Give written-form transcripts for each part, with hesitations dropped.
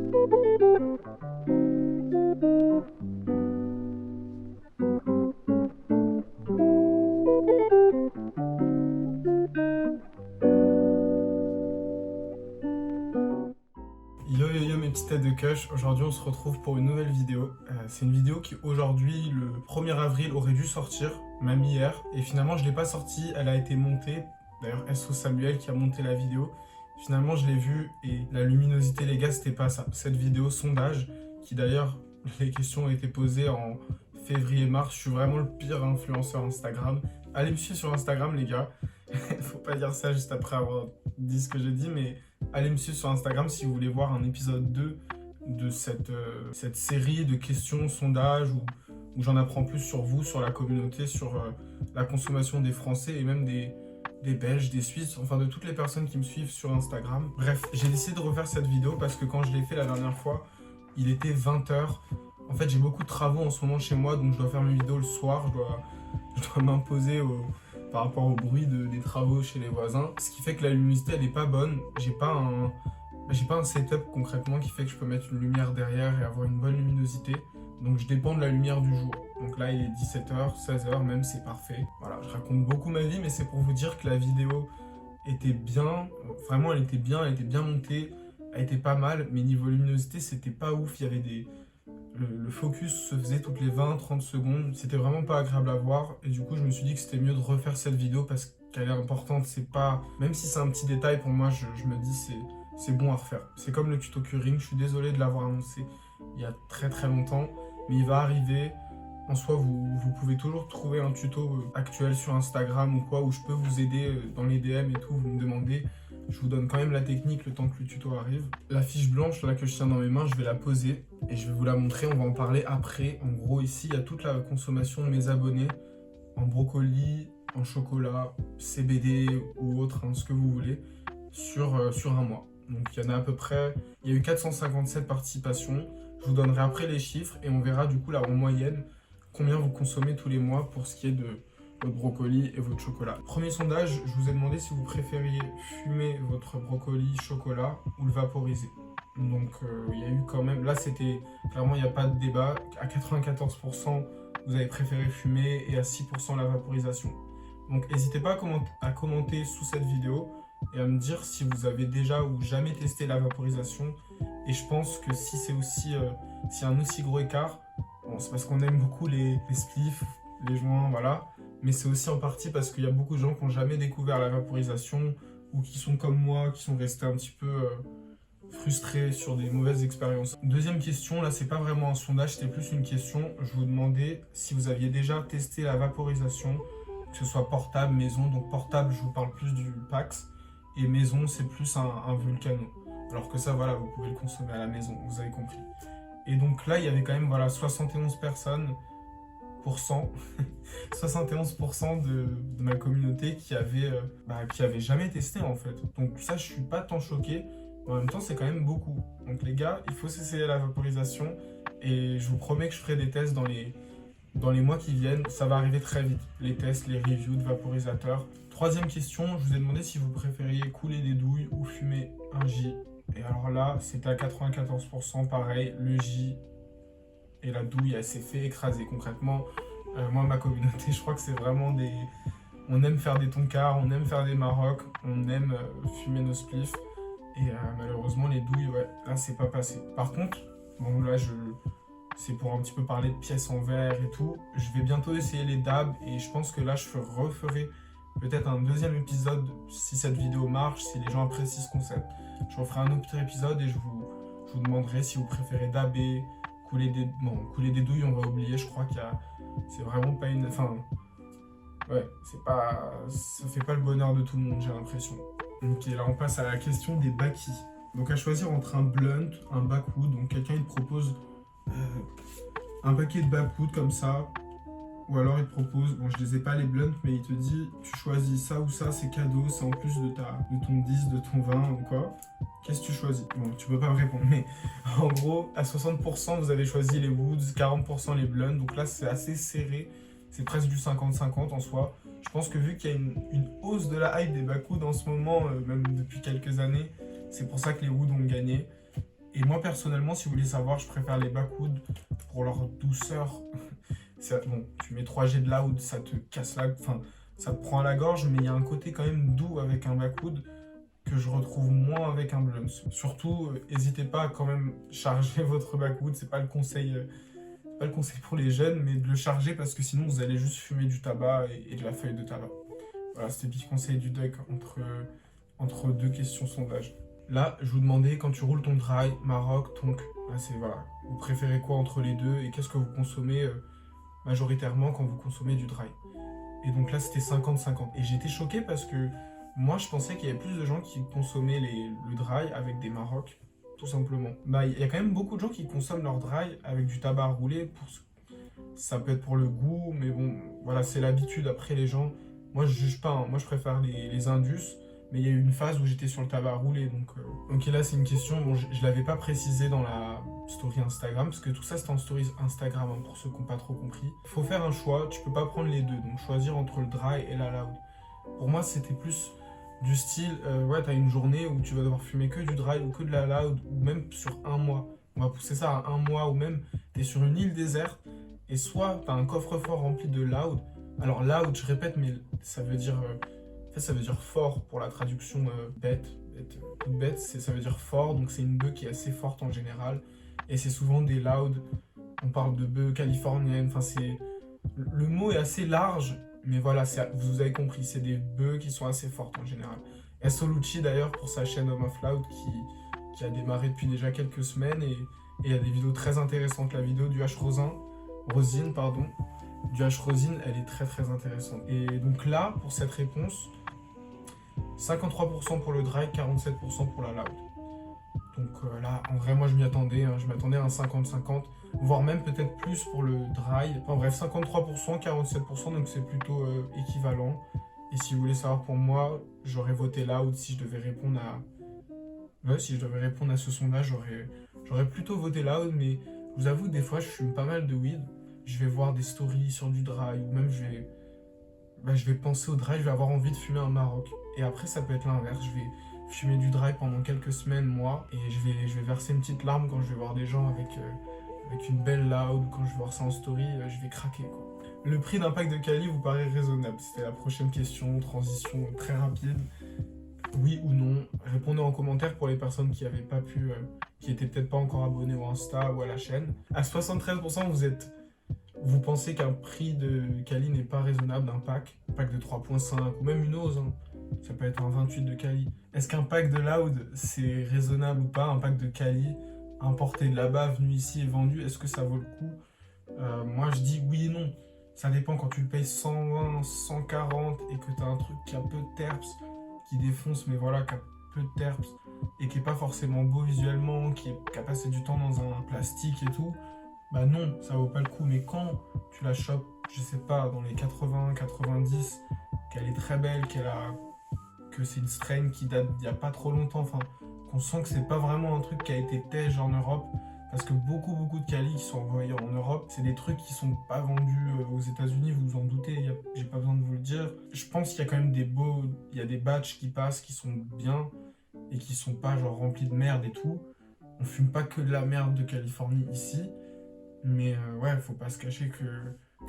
Yo yo yo mes petites têtes de Kush, aujourd'hui on se retrouve pour une nouvelle vidéo. C'est une vidéo qui aujourd'hui, le 1er avril, aurait dû sortir, même hier. Et finalement je l'ai pas sortie, elle a été montée. D'ailleurs SO Samuel qui a monté la vidéo. Finalement je l'ai vue et la luminosité les gars c'était pas ça. Cette vidéo sondage, qui d'ailleurs les questions ont été posées en février-mars. Je suis vraiment le pire influenceur Instagram. Allez me suivre sur Instagram les gars. Faut pas dire ça juste après avoir dit ce que j'ai dit, mais allez me suivre sur Instagram si vous voulez voir un épisode 2 de cette série de questions, sondages, où j'en apprends plus sur vous, sur la communauté, sur la consommation des Français et même des Belges, des Suisses, enfin de toutes les personnes qui me suivent sur Instagram. Bref, j'ai décidé de refaire cette vidéo parce que quand je l'ai fait la dernière fois, il était 20 h. En fait, j'ai beaucoup de travaux en ce moment chez moi, donc je dois faire mes vidéos le soir, je dois m'imposer par rapport au bruit des travaux chez les voisins. Ce qui fait que la luminosité, elle n'est pas bonne. J'ai pas un setup concrètement qui fait que je peux mettre une lumière derrière et avoir une bonne luminosité. Donc je dépends de la lumière du jour. Donc là, il est 17 h, 16 h même, c'est parfait. Voilà, je raconte beaucoup ma vie, mais c'est pour vous dire que la vidéo était bien. Vraiment, elle était bien montée. Elle était pas mal, mais niveau luminosité, c'était pas ouf. Il y avait le focus se faisait toutes les 20-30 secondes, c'était vraiment pas agréable à voir et du coup je me suis dit que c'était mieux de refaire cette vidéo parce qu'elle est importante, c'est pas... Même si c'est un petit détail pour moi, je me dis c'est bon à refaire. C'est comme le tuto curing, je suis désolé de l'avoir annoncé il y a très longtemps, mais il va arriver. En soi, vous pouvez toujours trouver un tuto actuel sur Instagram ou quoi, où je peux vous aider dans les DM et tout, vous me demandez. Je vous donne quand même la technique le temps que le tuto arrive. La fiche blanche là que je tiens dans mes mains, je vais la poser et je vais vous la montrer. On va en parler après. En gros, ici, il y a toute la consommation de mes abonnés en brocoli, en chocolat, CBD ou autre, hein, ce que vous voulez, sur un mois. Donc il y en a à peu près, il y a eu 457 participations. Je vous donnerai après les chiffres et on verra du coup là en moyenne combien vous consommez tous les mois pour ce qui est de votre brocoli et votre chocolat. Premier sondage, je vous ai demandé si vous préfériez fumer votre brocoli chocolat ou le vaporiser. Donc il y a eu quand même, là c'était, clairement il n'y a pas de débat, à 94% vous avez préféré fumer et à 6% la vaporisation. Donc n'hésitez pas à commenter sous cette vidéo et à me dire si vous avez déjà ou jamais testé la vaporisation. Et je pense que si c'est aussi, s'il y a un aussi gros écart, bon, c'est parce qu'on aime beaucoup les spliffs, les joints, voilà. Mais c'est aussi en partie parce qu'il y a beaucoup de gens qui n'ont jamais découvert la vaporisation ou qui sont comme moi, qui sont restés un petit peu frustrés sur des mauvaises expériences. Deuxième question, là c'est pas vraiment un sondage, c'était plus une question. Je vous demandais si vous aviez déjà testé la vaporisation, que ce soit portable, maison. Donc portable, je vous parle plus du Pax, et maison, c'est plus un Vulcano. Alors que ça, voilà, vous pouvez le consommer à la maison, vous avez compris. Et donc là, il y avait quand même, voilà, 71 personnes, 71% de ma communauté qui avait jamais testé en fait. Donc ça, je suis pas tant choqué. Mais en même temps, c'est quand même beaucoup. Donc les gars, il faut s'essayer la vaporisation. Et je vous promets que je ferai des tests dans les mois qui viennent. Ça va arriver très vite. Les tests, les reviews de vaporisateurs. Troisième question, je vous ai demandé si vous préfériez couler des douilles ou fumer un J. Et alors là, c'était à 94%, pareil, le J et la douille, elle s'est fait écraser concrètement. Moi, ma communauté, je crois que c'est vraiment des... On aime faire des tonkards, on aime faire des marocs, on aime fumer nos spliffs. Et malheureusement, les douilles, ouais, là, c'est pas passé. Par contre, bon, là, c'est pour un petit peu parler de pièces en verre et tout. Je vais bientôt essayer les dabs et je pense que là, je referai peut-être un deuxième épisode si cette vidéo marche, si les gens apprécient ce concept. Je referai un autre épisode et je vous demanderai si vous préférez dabber, couler des douilles, on va oublier. Je crois qu'il y a... C'est vraiment pas une... Enfin... Ouais, ça fait pas le bonheur de tout le monde, j'ai l'impression. Ok, là on passe à la question des bakis. Donc à choisir entre un blunt, un backwood. Donc quelqu'un il te propose un paquet de backwood comme ça. Ou alors il te propose, bon je les ai pas les blunts, mais il te dit tu choisis ça ou ça, c'est cadeau, c'est en plus de ton 10, de ton 20 ou quoi. Qu'est-ce que tu choisis? Bon, tu peux pas me répondre, mais en gros, à 60%, vous avez choisi les woods, 40% les blunts. Donc là, c'est assez serré. C'est presque du 50-50 en soi. Je pense que vu qu'il y a une hausse de la hype des backwoods en ce moment, même depuis quelques années, c'est pour ça que les woods ont gagné. Et moi personnellement, si vous voulez savoir, je préfère les backwoods pour leur douceur. Bon, tu mets 3G de loud, ça te casse enfin, ça te prend à la gorge, mais il y a un côté quand même doux avec un backwood que je retrouve moins avec un blunt. Surtout, n'hésitez pas à quand même charger votre backwood, c'est pas le conseil. Pas le conseil pour les jeunes, mais de le charger parce que sinon vous allez juste fumer du tabac et de la feuille de tabac. Voilà, c'était le petit conseil du doc entre deux questions sondage. Là, je vous demandais quand tu roules ton dry, Maroc, Tonk. Là, c'est voilà. Vous préférez quoi entre les deux et qu'est-ce que vous consommez majoritairement quand vous consommez du dry? Et donc là, c'était 50-50. Et j'étais choqué parce que moi, je pensais qu'il y avait plus de gens qui consommaient le dry avec des Maroc, tout simplement. Bah, il y a quand même beaucoup de gens qui consomment leur dry avec du tabac à rouler. Ça peut être pour le goût, mais bon, voilà, c'est l'habitude. Après, les gens, moi, je juge pas. Moi, je préfère les Indus. Mais il y a eu une phase où j'étais sur le tabac à rouler. Donc là, c'est une question. Bon, je l'avais pas précisé dans la story Instagram, parce que tout ça, c'était en story Instagram, hein, pour ceux qui n'ont pas trop compris. Il faut faire un choix. Tu peux pas prendre les deux. Donc, choisir entre le dry et la loud. Pour moi, c'était plus du style, ouais, t'as une journée où tu vas devoir fumer que du dry ou que de la loud, ou même sur un mois. On va pousser ça à un mois, ou même t'es sur une île déserte, et soit t'as un coffre-fort rempli de loud. Alors loud, je répète, mais ça veut dire, en fait, ça veut dire fort pour la traduction bête. Toute bête, ça veut dire fort, donc c'est une bœuf qui est assez forte en général, et c'est souvent des loud. On parle de bœuf californienne, enfin c'est... Le mot est assez large, mais voilà, vous avez compris, c'est des bœufs qui sont assez fortes en général. Solucci d'ailleurs pour sa chaîne Home of Loud qui a démarré depuis déjà quelques semaines et il y a des vidéos très intéressantes. La vidéo du Rosine, du Rosine, elle est très très intéressante. Et donc là, pour cette réponse, 53% pour le dry, 47% pour la loud. Donc là, en vrai, moi je m'y attendais, hein, je m'attendais à un 50-50, voire même peut-être plus pour le dry. Enfin bref, 53%, 47%, donc c'est plutôt équivalent. Et si vous voulez savoir pour moi, j'aurais voté loud si je devais répondre à... Ouais, si je devais répondre à ce sondage, j'aurais plutôt voté loud, mais je vous avoue, des fois, je fume pas mal de weed. Je vais voir des stories sur du dry, ou même je vais penser au dry, je vais avoir envie de fumer un Maroc. Et après, ça peut être l'inverse, je vais fumer du dry pendant quelques semaines, mois, et je vais verser une petite larme quand je vais voir des gens avec une belle loud, quand je vais voir ça en story, je vais craquer, quoi. Le prix d'un pack de Cali vous paraît raisonnable? C'était la prochaine question, transition très rapide. Oui ou non? Répondez en commentaire pour les personnes qui n'avaient pas pu, qui étaient peut-être pas encore abonnées au Insta ou à la chaîne. À 73%, vous pensez qu'un prix de Cali n'est pas raisonnable d'un pack, un pack de 3.5 ou même une ose, hein. Ça peut être un 28 de Cali. Est-ce qu'un pack de loud c'est raisonnable ou pas? Un pack de Cali importé de là-bas, venu ici et vendu, est-ce que ça vaut le coup? Moi je dis oui et non. Ça dépend quand tu le payes 120, 140 et que tu as un truc qui a peu de terps, qui défonce, mais voilà, qui a peu de terps et qui est pas forcément beau visuellement, qui a passé du temps dans un plastique et tout, bah non, ça vaut pas le coup. Mais quand tu la chopes, je sais pas, dans les 80, 90, qu'elle est très belle, que c'est une strain qui date d'il y a pas trop longtemps, enfin, qu'on sent que c'est pas vraiment un truc qui a été tège en Europe, parce que beaucoup de Cali qui sont envoyés en Europe, c'est des trucs qui sont pas vendus aux États-Unis, vous vous en doutez, j'ai pas besoin de vous le dire. Je pense qu'il y a quand même il y a des batchs qui passent qui sont bien et qui sont pas genre remplis de merde et tout. On fume pas que de la merde de Californie ici, mais ouais, faut pas se cacher que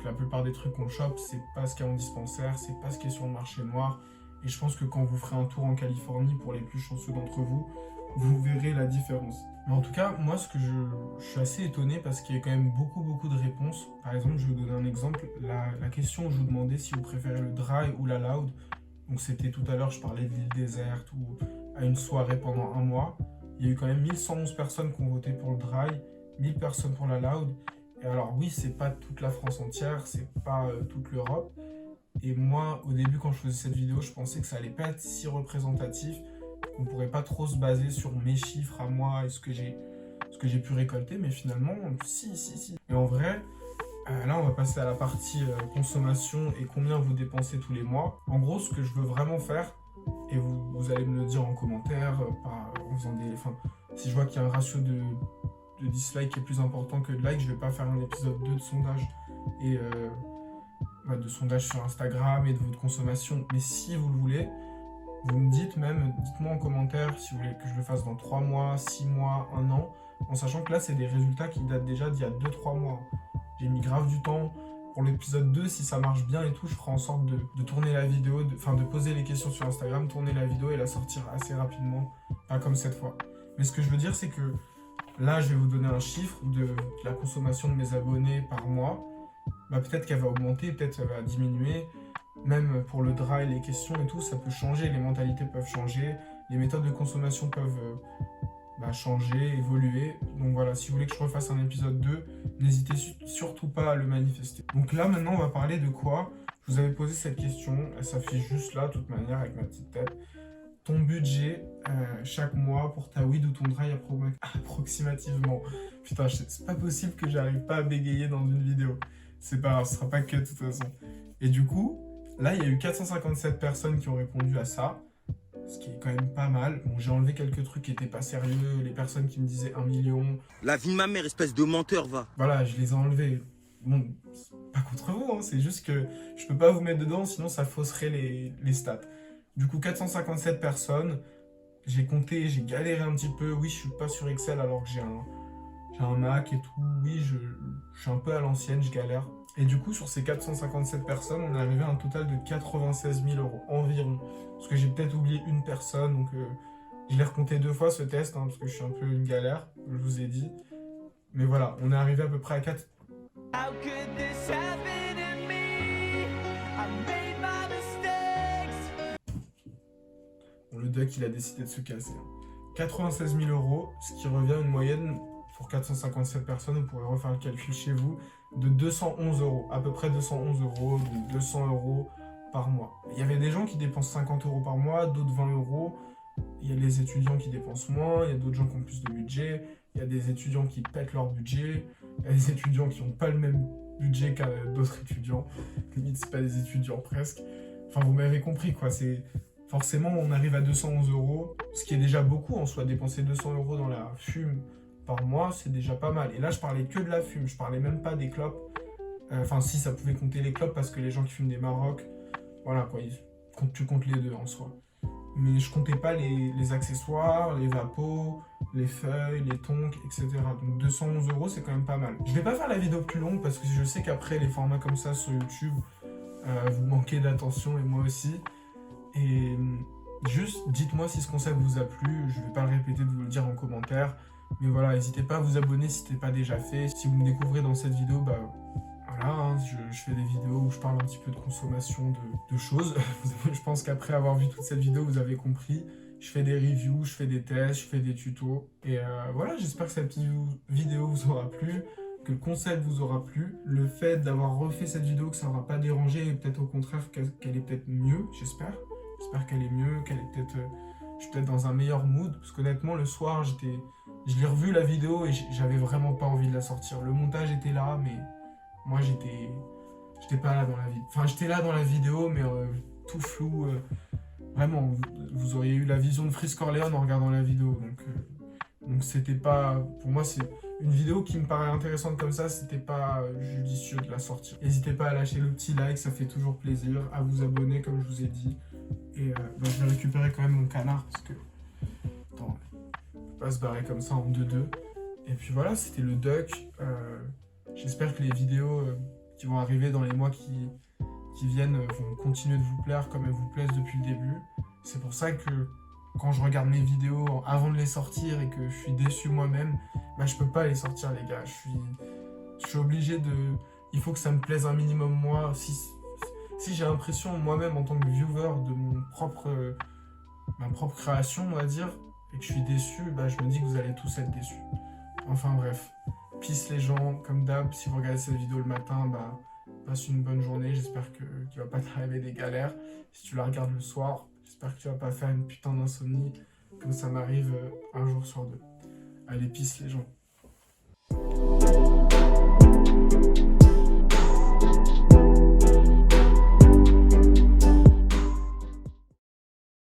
la plupart des trucs qu'on chope, c'est pas ce qu'il y a en dispensaire, c'est pas ce qui est sur le marché noir. Et je pense que quand vous ferez un tour en Californie, pour les plus chanceux d'entre vous, vous verrez la différence. Mais en tout cas, moi, je suis assez étonné parce qu'il y a quand même beaucoup de réponses. Par exemple, je vais vous donner un exemple. La question où je vous demandais si vous préférez le dry ou la loud. Donc c'était tout à l'heure, je parlais de l'île déserte ou à une soirée pendant un mois. Il y a eu quand même 1111 personnes qui ont voté pour le dry, 1000 personnes pour la loud. Et alors oui, c'est pas toute la France entière, c'est pas toute l'Europe. Et moi, au début, quand je faisais cette vidéo, je pensais que ça allait pas être si représentatif, qu'on pourrait pas trop se baser sur mes chiffres à moi et ce que j'ai pu récolter, mais finalement, si. Et en vrai, là, on va passer à la partie consommation et combien vous dépensez tous les mois. En gros, ce que je veux vraiment faire, et vous allez me le dire en commentaire, en faisant si je vois qu'il y a un ratio de dislike qui est plus important que de like, je vais pas faire un épisode 2 de sondage et de sondage sur Instagram et de votre consommation. Mais si vous le voulez, Vous me dites même, dites-moi en commentaire si vous voulez que je le fasse dans 3 mois, 6 mois, 1 an, en sachant que là, c'est des résultats qui datent déjà d'il y a 2-3 mois. J'ai mis grave du temps. Pour l'épisode 2, si ça marche bien et tout, je ferai en sorte de tourner la vidéo, de poser les questions sur Instagram, tourner la vidéo et la sortir assez rapidement, pas comme cette fois. Mais ce que je veux dire, c'est que là, je vais vous donner un chiffre de la consommation de mes abonnés par mois. Bah, peut-être qu'elle va augmenter, peut-être qu'elle va diminuer. Même pour le dry, les questions et tout, ça peut changer, les mentalités peuvent changer, les méthodes de consommation peuvent changer, évoluer. Donc voilà, si vous voulez que je refasse un épisode 2, n'hésitez surtout pas à le manifester. Donc là, maintenant, on va parler de quoi? Je vous avais posé cette question, elle s'affiche juste là, de toute manière, avec ma petite tête. Ton budget chaque mois pour ta weed ou ton dry approximativement. Putain, c'est pas possible que j'arrive pas à bégayer dans une vidéo. C'est pas grave, ce sera pas que de toute façon. Et du coup, là, il y a eu 457 personnes qui ont répondu à ça, ce qui est quand même pas mal. Bon, j'ai enlevé quelques trucs qui étaient pas sérieux, les personnes qui me disaient 1 million. La vie de ma mère, espèce de menteur, va. Voilà, je les ai enlevés. Bon, c'est pas contre vous, hein, c'est juste que je peux pas vous mettre dedans, sinon ça fausserait les stats. Du coup, 457 personnes, j'ai compté, j'ai galéré un petit peu. Oui, je suis pas sur Excel alors que j'ai un Mac et tout. Oui, je suis un peu à l'ancienne, je galère. Et du coup, sur ces 457 personnes, on est arrivé à un total de 96 000 € environ. Parce que j'ai peut-être oublié une personne, donc je l'ai recompté 2 fois ce test, hein, parce que je suis un peu une galère, je vous ai dit. Mais voilà, on est arrivé à peu près à 4... How could this happen to me? I made my mistakes. Bon, le duck, il a décidé de se casser. 96 000 €, ce qui revient à une moyenne, pour 457 personnes, vous pourrez refaire le calcul chez vous, de 211 €, à peu près 211 €, de 200 € par mois. Il y avait des gens qui dépensent 50 € par mois, d'autres 20 €. Il y a les étudiants qui dépensent moins, il y a d'autres gens qui ont plus de budget, il y a des étudiants qui pètent leur budget, il y a des étudiants qui n'ont pas le même budget qu'à d'autres étudiants. Limite, c'est pas des étudiants presque. Enfin, vous m'avez compris, quoi. C'est... Forcément, on arrive à 211 €, ce qui est déjà beaucoup en soi. Dépenser 200 € dans la fume par mois, c'est déjà pas mal. Et là, je parlais que de la fume, je parlais même pas des clopes. Enfin, si, ça pouvait compter les clopes parce que les gens qui fument des Maroc, voilà quoi, tu comptes les deux en soi. Mais je comptais pas les accessoires, les vapos, les feuilles, les tongs, etc. Donc 211 €, c'est quand même pas mal. Je vais pas faire la vidéo plus longue parce que je sais qu'après, les formats comme ça sur YouTube, vous manquez d'attention et moi aussi. Et juste, dites-moi si ce concept vous a plu. Je vais pas le répéter de vous le dire en commentaire. Mais voilà, n'hésitez pas à vous abonner si ce n'est pas déjà fait. Si vous me découvrez dans cette vidéo, bah voilà, hein, je fais des vidéos où je parle un petit peu de consommation de choses. Je pense qu'après avoir vu toute cette vidéo, vous avez compris. Je fais des reviews, je fais des tests, je fais des tutos. Et voilà, j'espère que cette petite vidéo vous aura plu, que le concept vous aura plu. Le fait d'avoir refait cette vidéo, que ça n'aura pas dérangé, et peut-être au contraire qu'elle est peut-être mieux, j'espère. J'espère qu'elle est mieux, qu'elle est peut-être... je suis peut-être dans un meilleur mood. Parce qu'honnêtement, le soir, je l'ai revu la vidéo et j'avais vraiment pas envie de la sortir. Le montage était là, mais moi, j'étais pas là dans la vidéo. Enfin, j'étais là dans la vidéo, mais tout flou. Vraiment, vous auriez eu la vision de Freeze Corleone en regardant la vidéo. Donc c'était pas... Pour moi, c'est une vidéo qui me paraît intéressante comme ça. C'était pas judicieux de la sortir. N'hésitez pas à lâcher le petit like, ça fait toujours plaisir. À vous abonner, comme je vous ai dit. Et je vais récupérer quand même mon canard parce que... Attends, on peut pas se barrer comme ça en 2-2. Et puis voilà, c'était le duck. J'espère que les vidéos qui vont arriver dans les mois qui viennent vont continuer de vous plaire comme elles vous plaisent depuis le début. C'est pour ça que quand je regarde mes vidéos avant de les sortir et que je suis déçu moi-même, bah je peux pas les sortir les gars. Je suis obligé de... Il faut que ça me plaise un minimum moi. Si j'ai l'impression moi-même en tant que viewer de ma propre création on va dire, et que je suis déçu, bah je me dis que vous allez tous être déçus. Enfin bref, peace les gens, comme d'hab, si vous regardez cette vidéo le matin, bah passe une bonne journée, j'espère qu'il va pas t'arriver des galères. Si tu la regardes le soir, j'espère que tu vas pas faire une putain d'insomnie, comme ça m'arrive un jour sur deux. Allez, peace les gens.